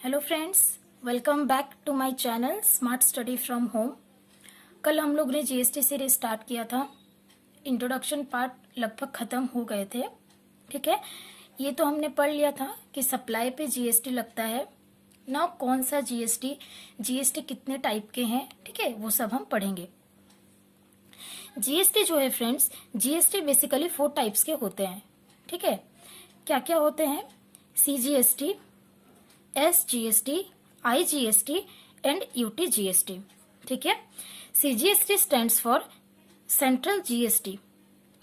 Hello friends, welcome back to my channel smart study from home. कल हम लोग ने जीएसटी सीरीज स्टार्ट किया था। इंट्रोडक्शन पार्ट लगभग ख़त्म हो गए थे। ठीक है, ये तो हमने पढ़ लिया था कि सप्लाई पे जीएसटी लगता है ना, कौन सा जीएसटी कितने टाइप के हैं। ठीक है, वो सब हम पढ़ेंगे। जीएसटी जो है फ्रेंड्स, जीएसटी बेसिकली 4 टाइप्स के होते हैं। ठीक है, क्या क्या होते हैं? CGST, SGST, IGST and UTGST। ठीक है, CGST stands for central GST।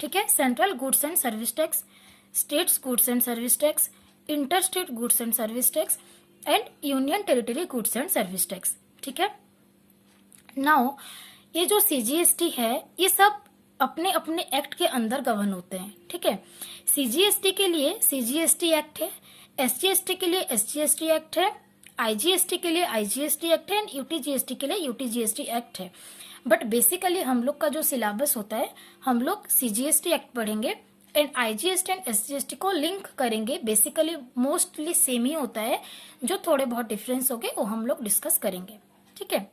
ठीक है, central goods and service tax, states goods and service tax, inter state goods and service tax and union territory goods and service tax. ठीक है, now ये जो CGST है ये सब अपने अपने एक्ट के अंदर गवर्न होते हैं। ठीक है, CGST के लिए CGST एक्ट है, SGST के लिए SGST एक्ट है, IGST के लिए IGST एक्ट है एंड UTGST के लिए UTGST एक्ट है। बट बेसिकली हम लोग का जो सिलेबस होता है, हम लोग CGST एक्ट पढ़ेंगे एंड IGST एंड SGST को लिंक करेंगे। बेसिकली मोस्टली सेम ही होता है, जो थोड़े बहुत डिफरेंस होंगे वो हम लोग डिस्कस करेंगे। ठीक है,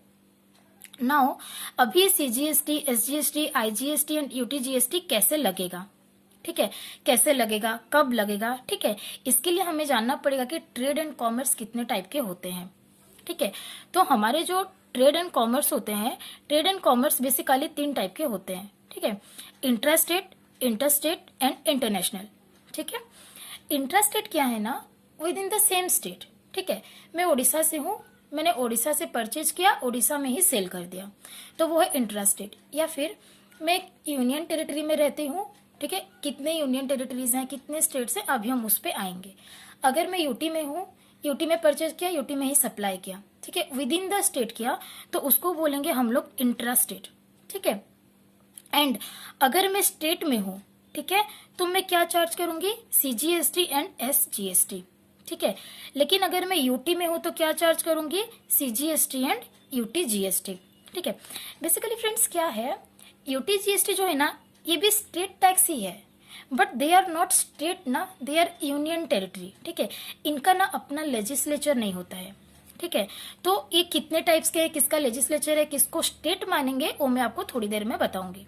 नाउ अभी CGST, SGST, IGST and UTGST कैसे लगेगा? ठीक है, कैसे लगेगा, कब लगेगा? ठीक है, इसके लिए हमें जानना पड़ेगा कि ट्रेड एंड कॉमर्स कितने टाइप के होते हैं। ठीक है, तो हमारे जो ट्रेड एंड कॉमर्स होते हैं, trade and commerce basically 3 type के होते हैं। ठीक है, इंट्रास्टेट, इंटरस्टेट एंड इंटरनेशनल। ठीक है, इंट्रास्टेट क्या है ना, with in the same state. ठीक है, मैं उड़ीसा से हूँ, मैंने उड़ीसा से परचेज किया, उड़ीसा में ही सेल कर दिया, तो वो है इंट्रास्टेट। या फिर मैं यूनियन टेरिटरी में रहती हूँ। ठीक है, कितने यूनियन टेरिटरीज हैं, कितने स्टेट्स हैं, अभी हम उस पर आएंगे। अगर मैं यूटी में हूँ, यूटी में परचेज किया, यूटी में ही सप्लाई किया, ठीक है, विद इन द स्टेट किया, तो उसको बोलेंगे हम लोग इंट्रा स्टेट। ठीक है, एंड अगर मैं स्टेट में हूँ, ठीक है, तो मैं क्या चार्ज करूंगी? CGST and SGST। ठीक है, लेकिन अगर मैं यूटी में हूँ तो क्या चार्ज करूंगी? CGST and UTGST। ठीक है, बेसिकली फ्रेंड्स क्या है, UTGST जो है ना, ये भी स्टेट टैक्स ही है, but they are not state ना, दे आर यूनियन टेरिटरी। ठीक है, इनका ना अपना लेजिस्लेचर नहीं होता है। ठीक है, तो ये कितने टाइप्स के है, किसका लेजिस्लेचर है, किसको स्टेट मानेंगे, वो मैं आपको थोड़ी देर में बताऊंगी।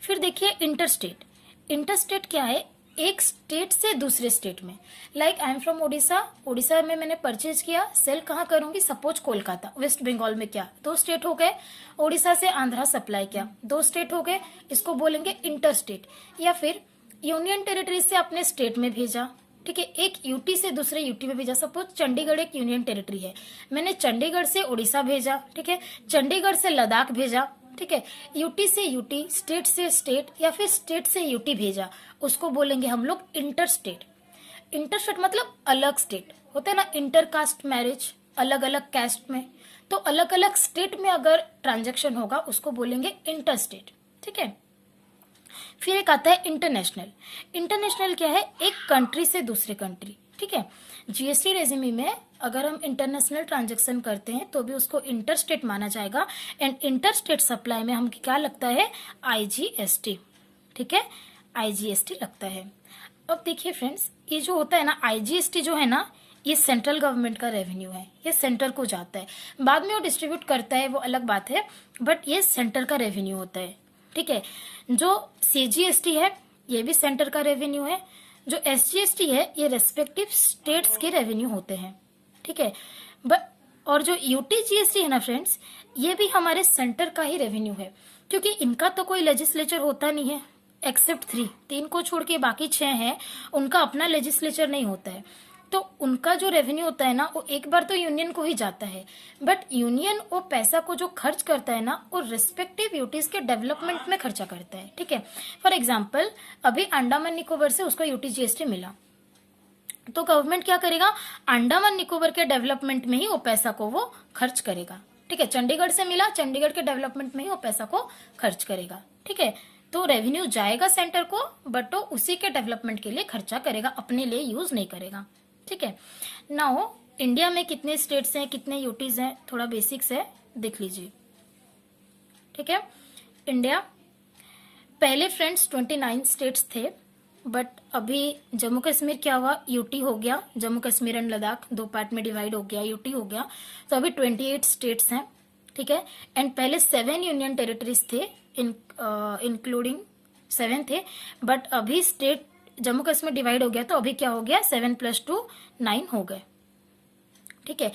फिर देखिए इंटरस्टेट। इंटरस्टेट क्या है? एक स्टेट से दूसरे स्टेट में, like I am from Orissa, Orissa में मैंने परचेज किया, सेल कहाँ करूंगी? सपोज कोलकाता, वेस्ट बंगाल में क्या 2 स्टेट हो गए। उड़ीसा से आंध्रा सप्लाई किया, 2 स्टेट हो गए, इसको बोलेंगे इंटरस्टेट। या फिर यूनियन टेरिटरी से अपने स्टेट में भेजा। ठीक है, एक यूटी से दूसरे यूटी में भेजा। सपोज चंडीगढ़ एक यूनियन टेरिटरी है, मैंने चंडीगढ़ से उड़ीसा भेजा। ठीक है, चंडीगढ़ से लद्दाख भेजा। ठीक है, यूटी से यूटी, स्टेट से स्टेट, या फिर स्टेट से यूटी भेजा, उसको बोलेंगे हम लोग इंटरस्टेट। इंटरस्टेट मतलब अलग स्टेट होता है ना, इंटरकास्ट मैरिज, अलग अलग कास्ट में, तो अलग अलग स्टेट में अगर ट्रांजैक्शन होगा उसको बोलेंगे इंटरस्टेट। ठीक है, फिर एक आता है इंटरनेशनल। इंटरनेशनल क्या है? एक कंट्री से दूसरे कंट्री। ठीक है, जीएसटी रेजिमी में अगर हम इंटरनेशनल ट्रांजैक्शन करते हैं तो भी उसको इंटरस्टेट माना जाएगा, एंड इंटरस्टेट सप्लाई में हम क्या लगता है? IGST। ठीक है, IGST लगता है। अब देखिए फ्रेंड्स, ये जो होता है ना IGST जो है ना, ये सेंट्रल गवर्नमेंट का रेवेन्यू है, ये सेंटर को जाता है, बाद में वो डिस्ट्रीब्यूट करता है, वो अलग बात है, बट ये सेंटर का रेवेन्यू होता है। ठीक है, जो CGST है ये भी सेंटर का रेवेन्यू है, जो SGST है ये रेस्पेक्टिव स्टेट्स के रेवेन्यू होते हैं। ठीक है, बट और जो UTGST है ना फ्रेंड्स, ये भी हमारे सेंटर का ही रेवेन्यू है, क्योंकि इनका तो कोई लेजिस्लेचर होता नहीं है, एक्सेप्ट 3 को छोड़ के बाकी 6 हैं, उनका अपना लेजिस्लेचर नहीं होता है, तो उनका जो रेवेन्यू होता है ना, वो एक बार तो यूनियन को ही जाता है, बट यूनियन वो पैसा को जो खर्च करता है ना, वो रिस्पेक्टिव यूटीज के डेवलपमेंट में खर्चा करता है। ठीक है, फॉर एग्जाम्पल अभी अंडमान निकोबार से उसको UTGST मिला, तो गवर्नमेंट क्या करेगा? अंडमान निकोबार के डेवलपमेंट में ही वो पैसा को वो खर्च करेगा। ठीक है, चंडीगढ़ से मिला, चंडीगढ़ के डेवलपमेंट में ही वो पैसा को खर्च करेगा। ठीक है, तो रेवेन्यू जाएगा सेंटर को, बट वो उसी के डेवलपमेंट के लिए खर्चा करेगा, अपने लिए यूज नहीं करेगा। ठीक है, नाउ इंडिया में कितने स्टेट्स हैं, कितने यूटीज हैं, थोड़ा बेसिक्स है, देख लीजिए। ठीक है, इंडिया पहले फ्रेंड्स 29 स्टेट्स थे, बट अभी जम्मू कश्मीर क्या हुआ, यूटी हो गया, जम्मू कश्मीर एंड लद्दाख 2 पार्ट में डिवाइड हो गया, यूटी हो गया। तो अभी 28 स्टेट्स हैं, ठीक है। एंड पहले 7 यूनियन टेरिटरीज थे, इंक्लूडिंग 7 थे, बट अभी स्टेट जम्मू कश्मीर डिवाइड हो गया, तो अभी क्या हो गया, 7 + 2 9 हो गए, ठीक है।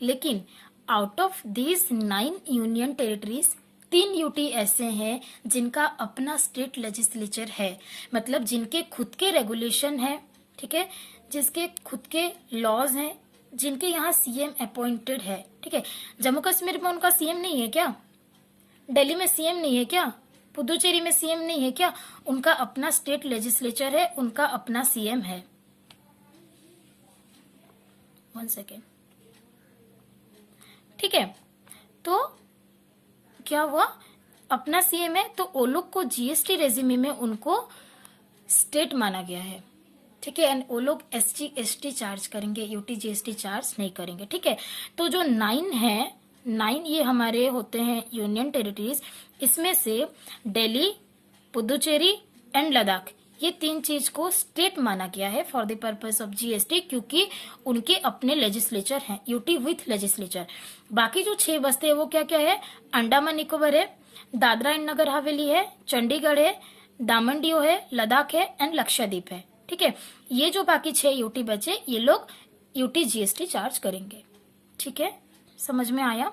लेकिन out of these 9 union territories 3 UT ऐसे हैं जिनका अपना स्टेट लेजिस्लेचर है, मतलब जिनके खुद के रेगुलेशन है, ठीक है, जिसके खुद के लॉज हैं, जिनके यहाँ सीएम अपॉइंटेड है, ठीक है। जम्मू कश्मीर में उनका सीएम नहीं है क्या? दिल्ली में सीएम नहीं है क्या? पुदुचेरी में सीएम नहीं है क्या? उनका अपना स्टेट लेजिस्लेचर है, उनका अपना सीएम है। 1 सेकेंड, ठीक है। तो क्या हुआ, अपना सीएम है, तो वो लोग को जीएसटी रेजिमे में उनको स्टेट माना गया है, ठीक है। एंड वो लोग एसटी चार्ज करेंगे, यूटी जीएसटी चार्ज नहीं करेंगे, ठीक है। तो जो 9 है, 9 ये हमारे होते हैं यूनियन टेरिटरीज। इसमें से दिल्ली, पुदुचेरी एंड लद्दाख, ये 3 चीज को स्टेट माना गया है for the purpose of GST, क्योंकि उनके अपने लेजिस्लेचर हैं, यूटी विथ लेजिस्लेचर। बाकी जो 6 बसते हैं वो क्या क्या है, अंडमान निकोबार है, दादरा एंड नगर हवेली है, चंडीगढ़ है, दामन दियो है, लद्दाख है एंड लक्षद्वीप है, ठीक है। ये जो बाकी 6 यूटी बचे, ये लोग यूटी जीएसटी चार्ज करेंगे, ठीक है। समझ में आया?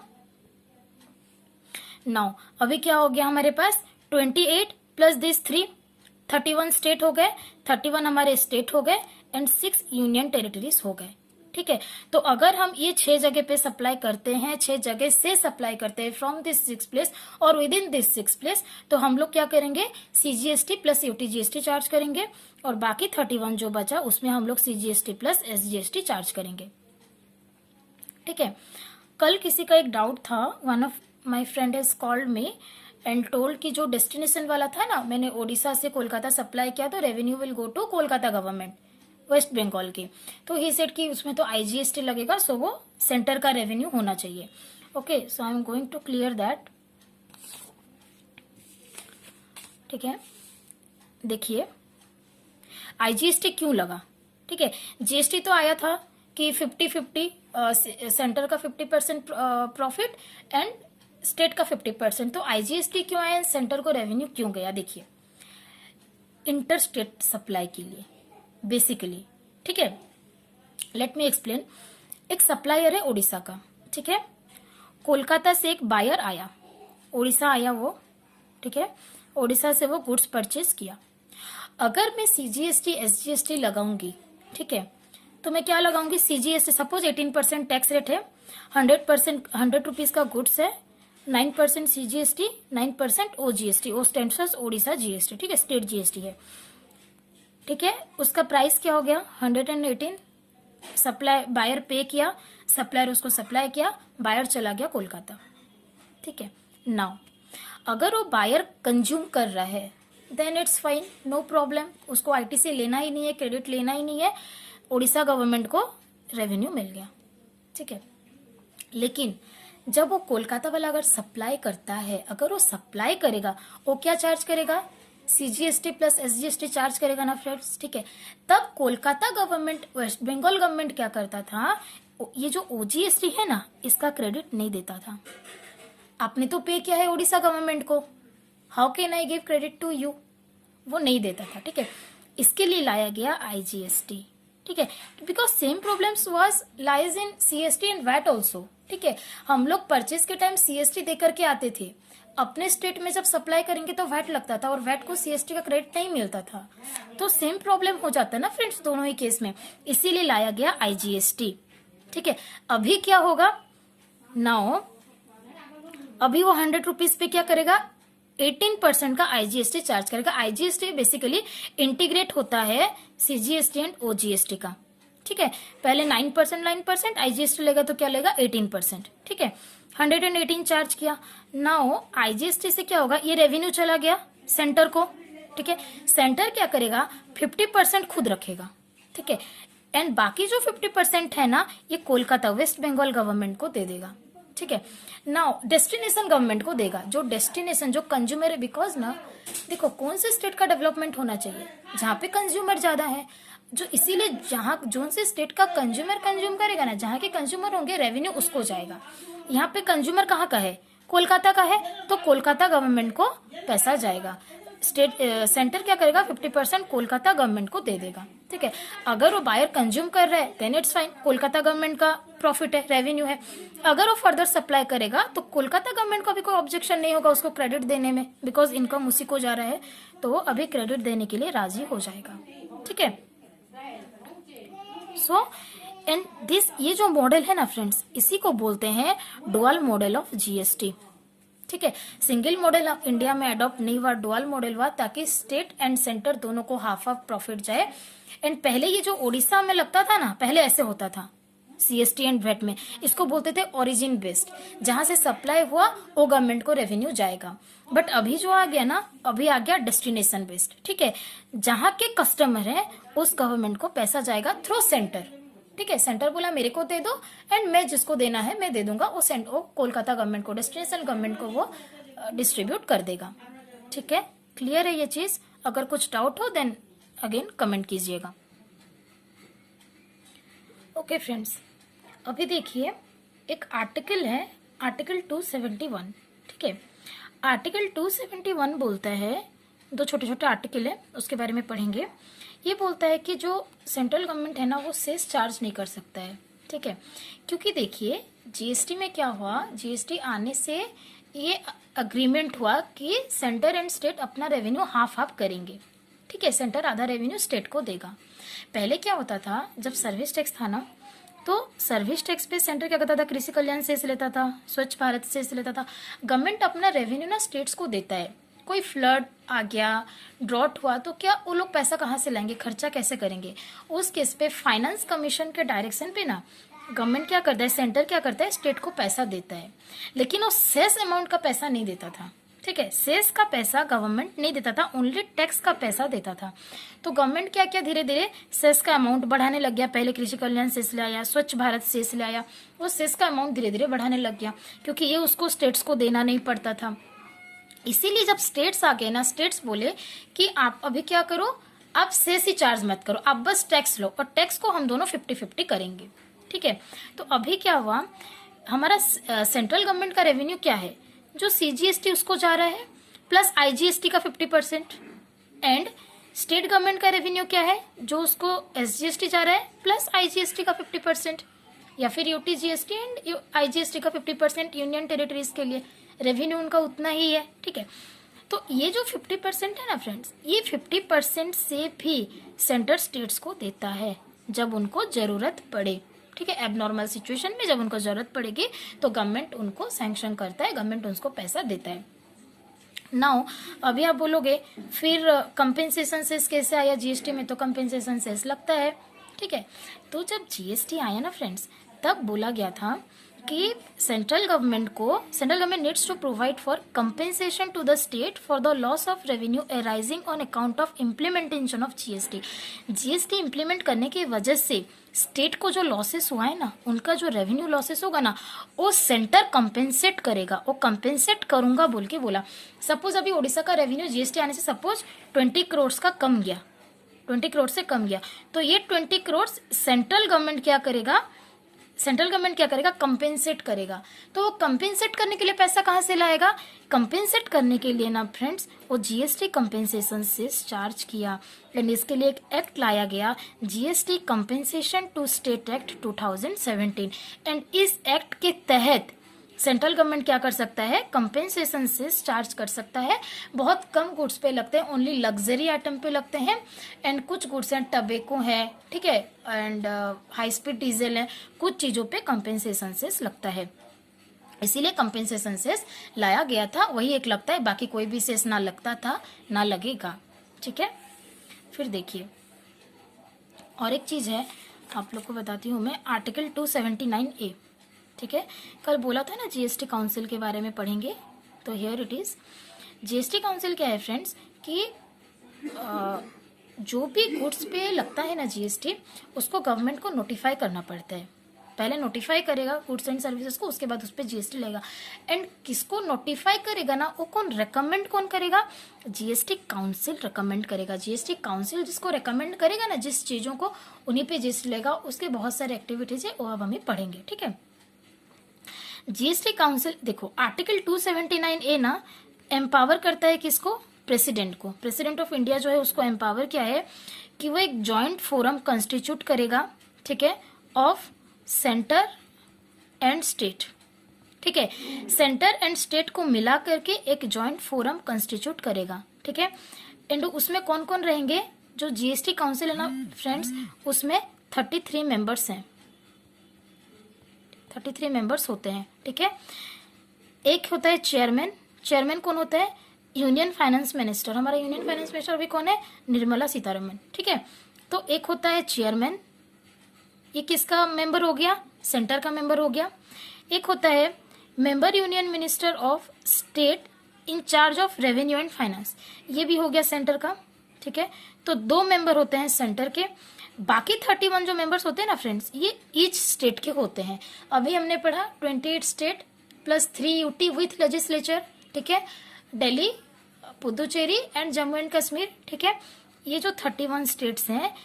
नाउ अभी क्या हो गया हमारे पास, 28 + दिस 3 31 स्टेट हो गए, 31 हमारे स्टेट हो गए एंड 6 यूनियन टेरिटरीज हो गए, ठीक है। तो अगर हम ये 6 जगह पे सप्लाई करते हैं, 6 जगह से सप्लाई करते हैं फ्रॉम दिस 6 प्लेस और विद इन दिस 6 प्लेस, तो हम लोग क्या करेंगे, सीजीएसटी प्लस यूटीजीएसटी चार्ज करेंगे, और बाकी 31 जो बचा उसमें हम लोग सीजीएसटी प्लस एसजीएसटी चार्ज करेंगे, ठीक है। कल किसी का एक डाउट था, one of my friend has called me and told कि जो डेस्टिनेशन वाला था ना, मैंने ओडिशा से कोलकाता सप्लाई किया तो revenue will go to Kolkata government, West Bengal की। तो ही सेड कि उसमें तो आईजीएसटी लगेगा, सो वो सेंटर का रेवेन्यू होना चाहिए। Okay, so I am going to clear that, ठीक है। देखिए आईजीएसटी क्यों लगा, ठीक है। जीएसटी तो आया था कि 50-50, सेंटर का 50% प्रॉफिट एंड स्टेट का 50%। तो आईजीएसटी क्यों आया, सेंटर को रेवेन्यू क्यों गया? देखिए, इंटर स्टेट सप्लाई के लिए बेसिकली, ठीक है। Let me explain. एक सप्लायर है उड़ीसा का, ठीक है। कोलकाता से एक बायर आया, उड़ीसा आया वो, ठीक है। उड़ीसा से वो गुड्स परचेज किया। अगर मैं सीजीएसटी एसजीएसटी लगाऊंगी, ठीक है, तो मैं क्या लगाऊंगी, सीजीएसटी। सपोज 18% टैक्स रेट है, 100 रुपीज का गुड्स है, 9% CGST, 9% OGST, O stands for Odisha GST, ठीक है, स्टेट जीएसटी है, ठीक है। उसका प्राइस क्या हो गया, 118। सप्लाई, बायर पे किया, सप्लायर उसको सप्लाई किया, बायर चला गया कोलकाता, ठीक है। नाउ अगर वो बायर कंज्यूम कर रहा है then it's fine, no problem, उसको आईटीसी लेना ही नहीं है, क्रेडिट लेना ही नहीं है, उड़ीसा गवर्नमेंट को रेवेन्यू मिल गया, ठीक है। लेकिन जब वो कोलकाता वाला अगर सप्लाई करता है, अगर वो सप्लाई करेगा, वो क्या चार्ज करेगा, सीजीएसटी प्लस एसजीएसटी चार्ज करेगा ना फ्रेंड्स, ठीक है। तब कोलकाता गवर्नमेंट, वेस्ट बंगाल गवर्नमेंट क्या करता था, ये जो ओजीएसटी है ना, इसका क्रेडिट नहीं देता था। आपने तो पे किया है उड़ीसा गवर्नमेंट को, how can I give credit to you, वो नहीं देता था, ठीक है। इसके लिए लाया गया आईजीएसटी, ठीक है, because same problems was lies in CST and VAT also, ठीक है। हम लोग परचेज के टाइम सीएसटी दे करके आते थे, अपने स्टेट में जब सप्लाई करेंगे तो वैट लगता था और वैट को सीएसटी का क्रेडिट नहीं मिलता था, तो सेम प्रॉब्लम हो जाता है ना फ्रेंड्स दोनों ही केस में, इसीलिए लाया गया आईजीएसटी, ठीक है। अभी क्या होगा, नाउ अभी वो 100 रुपीज पे क्या करेगा, 18% का आईजीएसटी चार्ज करेगा। आईजीएसटी बेसिकली इंटीग्रेट होता है सीजीएसटी एंड ओजीएसटी का, ठीक है। पहले 9% आईजीएसटी लेगा तो क्या लेगा, 18%, ठीक है। 118 चार्ज किया। नाउ आईजीएसटी से क्या होगा, ये रेवेन्यू चला गया सेंटर को, ठीक है। सेंटर क्या करेगा, 50% खुद रखेगा, ठीक है। एंड बाकी जो 50% है ना, ये कोलकाता वेस्ट बंगाल गवर्नमेंट को दे देगा, ठीक है। नाउ डेस्टिनेशन गवर्नमेंट को देगा, जो डेस्टिनेशन जो कंज्यूमर है, बिकॉज ना देखो कौन से स्टेट का डेवलपमेंट होना चाहिए जहाँ पे कंज्यूमर ज्यादा है, जो इसीलिए जहाँ जोन से स्टेट का कंज्यूमर कंज्यूम करेगा ना, जहाँ के कंज्यूमर होंगे रेवेन्यू उसको जाएगा। यहाँ पे कंज्यूमर कहाँ का है, कोलकाता का है, तो कोलकाता गवर्नमेंट को पैसा जाएगा। स्टेट सेंटर क्या करेगा, 50% कोलकाता गवर्नमेंट को दे देगा, ठीक है। अगर वो बायर कंज्यूम कर रहा है then it's fine, Kolkata government का प्रॉफिट है, रेवेन्यू है। अगर वो फर्दर सप्लाई करेगा तो कोलकाता गवर्नमेंट को भी कोई ऑब्जेक्शन नहीं होगा उसको क्रेडिट देने में, बिकॉज इनकम उसी को जा रहा है, तो वो अभी क्रेडिट देने के लिए राजी हो जाएगा, ठीक है। सो एंड दिस, ये जो मॉडल है ना फ्रेंड्स, इसी को बोलते हैं डुअल मॉडल ऑफ जीएसटी, ठीक है। सिंगल मॉडल इंडिया में अडॉप्ट नहीं हुआ, डुअल मॉडल हुआ ताकि स्टेट एंड सेंटर दोनों को हाफ हाफ प्रॉफिट जाए। एंड पहले ये जो ओडिशा में लगता था ना, पहले ऐसे होता था सीएसटी एंड वेट में, इसको बोलते थे ओरिजिन बेस्ड, जहां से सप्लाई हुआ वो गवर्नमेंट को रेवेन्यू जाएगा। बट अभी जो आ गया ना, अभी आ गया डेस्टिनेशन बेस्ड, ठीक है। जहां के कस्टमर है उस गवर्नमेंट को पैसा जाएगा थ्रू सेंटर, ठीक है। सेंटर बोला मेरे को दे दो एंड मैं जिसको देना है मैं दे दूंगा, वो कोलकाता गवर्नमेंट को, डेस्टिनेशन गवर्नमेंट को वो डिस्ट्रीब्यूट कर देगा, ठीक है। क्लियर है ये चीज? अगर कुछ डाउट हो देन अगेन कमेंट कीजिएगा। ओके फ्रेंड्स, अभी देखिए एक आर्टिकल है, आर्टिकल 271, ठीक है। आर्टिकल 271 बोलता है, दो छोटे छोटे आर्टिकल है उसके बारे में पढ़ेंगे। ये बोलता है कि जो सेंट्रल गवर्नमेंट है ना वो सेस चार्ज नहीं कर सकता है, ठीक है। क्योंकि देखिए जीएसटी में क्या हुआ, जीएसटी आने से ये अग्रीमेंट हुआ कि सेंटर एंड स्टेट अपना रेवेन्यू हाफ हाफ करेंगे, ठीक है। सेंटर आधा रेवेन्यू स्टेट को देगा। पहले क्या होता था, जब सर्विस टैक्स था ना, तो सर्विस टैक्स पे सेंटर क्या करता था, कृषि कल्याण सेस लेता था, स्वच्छ भारत सेस लेता था। गवर्नमेंट अपना रेवेन्यू ना स्टेट्स को देता है। कोई फ्लड आ गया, ड्रॉट हुआ, तो क्या वो लोग पैसा कहाँ से लाएंगे, खर्चा कैसे करेंगे? उस केस पे फाइनेंस कमीशन के डायरेक्शन पे ना गवर्नमेंट क्या करता है, सेंटर क्या करता है, स्टेट को पैसा देता है। लेकिन वो सेस अमाउंट का पैसा नहीं देता था, ठीक है। सेस का पैसा गवर्नमेंट नहीं देता था, ओनली टैक्स का पैसा देता था। तो गवर्नमेंट क्या क्या धीरे धीरे सेस का अमाउंट बढ़ाने लग गया। पहले कृषि कल्याण सेस ले आया, स्वच्छ भारत सेस ले आया, वो सेस का अमाउंट धीरे धीरे बढ़ाने लग गया, क्योंकि ये उसको स्टेट्स को देना नहीं पड़ता था। इसीलिए जब स्टेट्स आ गए ना, स्टेट्स बोले कि आप अभी क्या करो, आप सेस ही चार्ज मत करो, आप बस टैक्स लो, और टैक्स को हम दोनों 50-50 करेंगे, ठीक है। तो अभी क्या हुआ, हमारा सेंट्रल गवर्नमेंट का रेवेन्यू क्या है, जो सीजीएसटी उसको जा रहा है प्लस आईजीएसटी का 50%, एंड स्टेट गवर्नमेंट का रेवेन्यू क्या है, जो उसको एसजीएसटी जा रहा है प्लस आईजीएसटी का 50%, या फिर यूटीजीएसटी एंड आईजीएसटी का 50% यूनियन टेरिटरीज के लिए रेवेन्यू उनका उतना ही है, ठीक है। तो ये जो 50% है ना फ्रेंड्स, ये 50% से भी सेंटर स्टेट्स को देता है जब उनको जरूरत पड़े, ठीक है। एबनॉर्मल सिचुएशन में जब उनको जरूरत पड़ेगी तो गवर्नमेंट उनको सैंक्शन करता है, गवर्नमेंट उनको पैसा देता है। नाउ अभी आप बोलोगे फिर कंपेंसेशन सेस कैसे आया जीएसटी में, तो कंपेंसेशन सेस लगता है, ठीक है। तो जब जीएसटी आया ना फ्रेंड्स, तब बोला गया था कि central government needs to provide for compensation to the state for the loss of revenue arising on account of implementation of GST. GST implement करने की वजह से स्टेट को जो लॉसेस हुआ है ना, उनका जो रेवेन्यू लॉसेस होगा ना, वो सेंटर कंपेंसेट करेगा, वो कंपेंसेट करूंगा बोल के बोला। सपोज अभी ओडिशा का रेवेन्यू जीएसटी आने से सपोज 20 करोड़ का कम गया, 20 करोड़ से कम गया, तो ये 20 करोड़ सेंट्रल गवर्नमेंट क्या करेगा, कंपेंसेट करेगा। तो वो कंपेंसेट करने के लिए पैसा कहाँ से लाएगा, कंपेंसेट करने के लिए ना फ्रेंड्स वो जीएसटी कंपेंसेशन से चार्ज किया, एंड इसके लिए एक एक्ट लाया गया, GST compensation to state act 2017। And इस एक्ट के तहत सेंट्रल गवर्नमेंट क्या कर सकता है, कंपेंसेशन से चार्ज कर सकता है। बहुत कम गुड्स पे लगते हैं, ओनली लग्जरी आइटम पे लगते हैं, एंड कुछ गुड्स हैं, टबेको है, ठीक है, एंड हाई स्पीड डीजल है, कुछ चीजों पे कंपेंसेशन सेस लगता है। इसीलिए कंपेंसेशन सेस लाया गया था, वही एक लगता है, बाकी कोई भी सेस ना लगता था ना लगेगा, ठीक है। फिर देखिए और एक चीज है आप लोग को बताती हूँ मैं, आर्टिकल 279A, ठीक है। कल बोला था ना जीएसटी काउंसिल के बारे में पढ़ेंगे, तो here it is. GST council क्या है फ्रेंड्स, कि जो भी गुड्स पे लगता है ना जीएसटी, उसको गवर्नमेंट को नोटिफाई करना पड़ता है। पहले नोटिफाई करेगा गुड्स एंड सर्विसेज को, उसके बाद उस पर जीएसटी लगेगा। एंड किसको नोटिफाई करेगा ना, वो कौन रेकमेंड कौन करेगा, जीएसटी काउंसिल रेकमेंड करेगा। जीएसटी काउंसिल जिसको रेकमेंड करेगा ना जिस चीजों को, उन्हीं पे जीएसटी लगेगा। उसके बहुत सारे एक्टिविटीज है वो अब हमें पढ़ेंगे, ठीक है। जीएसटी काउंसिल देखो आर्टिकल 279A ना एम्पावर करता है किसको, प्रेसिडेंट को। प्रेसिडेंट ऑफ इंडिया जो है उसको एम्पावर किया है कि वो एक जॉइंट फोरम कंस्टिट्यूट करेगा, ठीक है, ऑफ सेंटर एंड स्टेट, ठीक है। सेंटर एंड स्टेट को मिला करके एक जॉइंट फोरम कंस्टिट्यूट करेगा, ठीक है। एंड उसमें कौन कौन रहेंगे, जो जीएसटी काउंसिल है ना फ्रेंड्स, उसमें 33 मेंबर्स हैं, 33 मेंबर्स होते हैं, ठीक है। एक होता है चेयरमैन। चेयरमैन कौन होता है, यूनियन फाइनेंस मिनिस्टर। हमारा यूनियन फाइनेंस मिनिस्टर अभी कौन है, निर्मला सीतारमन, ठीक है। तो एक होता है चेयरमैन, ये किसका मेंबर हो गया, सेंटर का मेंबर हो गया। एक होता है member union minister of state in charge of revenue and finance, ये भी हो गया सेंटर का, ठीक है। तो 2 मेंबर होते हैं सेंटर के। बाकी 31 जो मेंबर्स होते हैं ना फ्रेंड्स, ये ईच स्टेट के होते हैं। अभी हमने पढ़ा 28 state plus 3 UT with legislature, ठीक है, दिल्ली, पुदुचेरी एंड जम्मू एंड कश्मीर, ठीक है। ये जो 31 स्टेट्स हैं,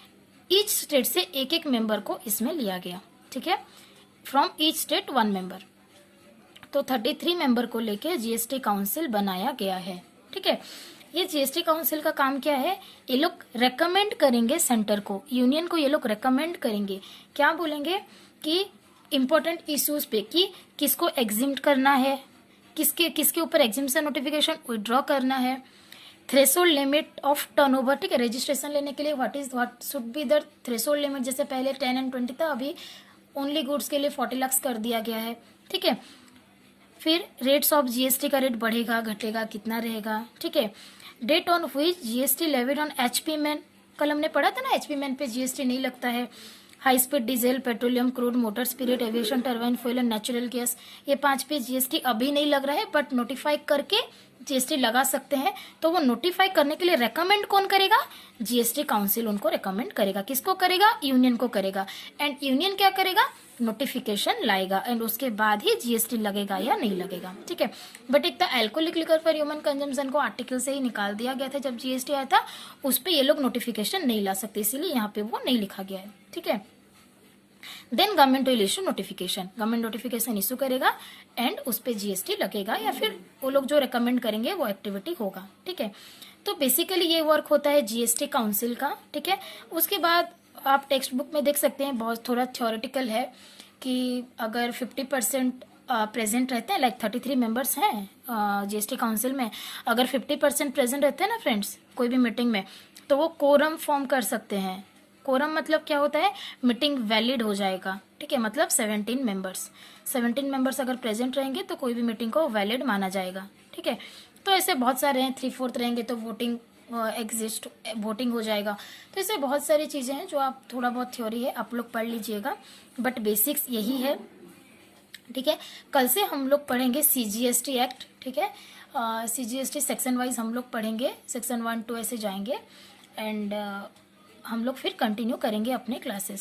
ईच स्टेट से एक एक मेंबर को इसमें लिया गया, ठीक है, फ्रॉम ईच स्टेट 1 मेंबर। तो 33 मेंबर को लेके जीएसटी काउंसिल बनाया गया है, ठीक है। ये जीएसटी काउंसिल का काम क्या है, ये लोग रेकमेंड करेंगे सेंटर को, यूनियन को ये लोग रेकमेंड करेंगे, क्या बोलेंगे कि इंपॉर्टेंट इश्यूज पे कि किसको एग्जिम्ट करना है, किसके ऊपर एग्जिम्शन नोटिफिकेशन विड्रॉ करना है, थ्रेशोल्ड लिमिट ऑफ टर्नओवर, ठीक है, रजिस्ट्रेशन लेने के लिए what should be the threshold limit, जैसे पहले 10 एंड 20 था, अभी ओनली गुड्स के लिए 40 लाख कर दिया गया है, ठीक है। फिर रेट्स ऑफ जीएसटी का रेट बढ़ेगा घटेगा कितना रहेगा, ठीक है। Date on which GST levied on HP man, कल हमने पढ़ा था ना एचपी मैन पे जीएसटी नहीं लगता है। High speed diesel, petroleum, crude, motor spirit, aviation, turbine fuel and natural gas, ये 5 पे जीएसटी अभी नहीं लग रहा है, बट नोटिफाई करके जीएसटी लगा सकते हैं। तो वो नोटिफाई करने के लिए रेकमेंड कौन करेगा, जीएसटी काउंसिल उनको रेकमेंड करेगा। किसको करेगा, यूनियन को करेगा। एंड यूनियन क्या करेगा, नोटिफिकेशन लाएगा, एंड उसके बाद ही जीएसटी लगेगा या नहीं लगेगा, ठीक है। बट एक तो alcoholic liquor for human consumption को आर्टिकल से ही निकाल दिया गया था जब जीएसटी आया था, उस पर ये लोग नोटिफिकेशन नहीं ला सकते, इसीलिए यहाँ पे वो नहीं लिखा गया है, ठीक है। Then government will issue notification, government notification issue करेगा एंड उस पर जीएसटी लगेगा, या फिर वो लोग जो रेकमेंड करेंगे वो एक्टिविटी होगा, ठीक है। तो बेसिकली ये वर्क होता है जीएसटी काउंसिल का, ठीक है। उसके बाद आप टेक्स्ट बुक में देख सकते हैं, बहुत थोड़ा थ्योरेटिकल है कि अगर 50% प्रेजेंट रहते हैं, लाइक 33 मेंबर्स हैं जीएसटी काउंसिल में, अगर 50% प्रेजेंट रहते हैं ना फ्रेंड्स कोई भी मीटिंग में, तो वो कोरम फॉर्म कर सकते हैं। कोरम मतलब क्या होता है, मीटिंग वैलिड हो जाएगा, ठीक है। मतलब 17 मेंबर्स अगर प्रेजेंट रहेंगे तो कोई भी मीटिंग को वैलिड माना जाएगा, ठीक है। तो ऐसे बहुत सारे हैं, 3/4 रहेंगे तो वोटिंग हो जाएगा। तो ऐसे बहुत सारी चीजें हैं जो आप, थोड़ा बहुत थ्योरी है आप लोग पढ़ लीजिएगा, बट बेसिक्स यही है, ठीक है। कल से हम लोग पढ़ेंगे सीजीएसटी एक्ट, ठीक है। सीजीएसटी सेक्शन वाइज हम लोग पढ़ेंगे, सेक्शन 1, 2 ऐसे जाएंगे, एंड हम लोग फिर कंटिन्यू करेंगे अपने क्लासेस।